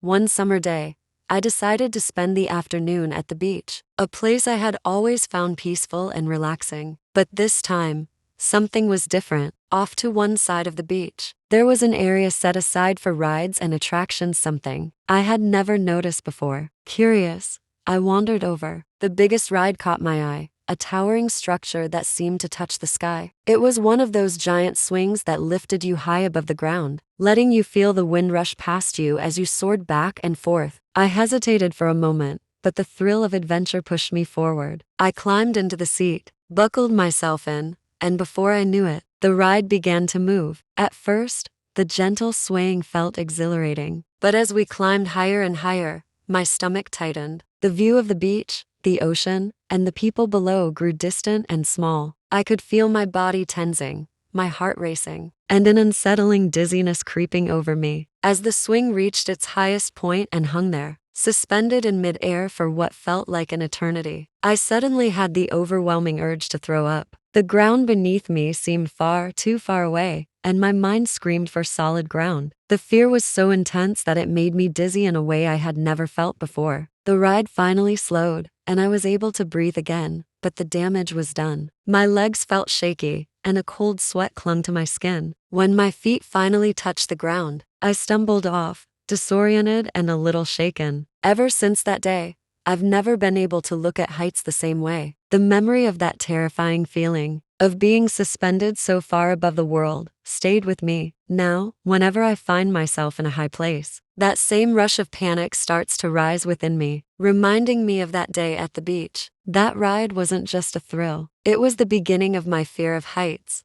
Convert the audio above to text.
one summer day, I decided to spend the afternoon at the beach, a place I had always found peaceful and relaxing. But this time, something was different. Off to one side of the beach, there was an area set aside for rides and attractions, something I had never noticed before. Curious, I wandered over. The biggest ride caught my eye, a towering structure that seemed to touch the sky. It was one of those giant swings that lifted you high above the ground, letting you feel the wind rush past you as you soared back and forth. I hesitated for a moment, but the thrill of adventure pushed me forward. I climbed into the seat, buckled myself in, and before I knew it, the ride began to move. At first, the gentle swaying felt exhilarating, but as we climbed higher and higher, my stomach tightened. The view of the beach, the ocean, and the people below grew distant and small. I could feel my body tensing, my heart racing, and an unsettling dizziness creeping over me. As the swing reached its highest point and hung there, suspended in midair for what felt like an eternity, I suddenly had the overwhelming urge to throw up. The ground beneath me seemed far too far away, and my mind screamed for solid ground. The fear was so intense that it made me dizzy in a way I had never felt before. The ride finally slowed, and I was able to breathe again, but the damage was done. My legs felt shaky, and a cold sweat clung to my skin. When my feet finally touched the ground, I stumbled off, disoriented and a little shaken. Ever since that day, I've never been able to look at heights the same way. The memory of that terrifying feeling, of being suspended so far above the world, stayed with me. Now, whenever I find myself in a high place, that same rush of panic starts to rise within me, reminding me of that day at the beach. That ride wasn't just a thrill, it was the beginning of my fear of heights.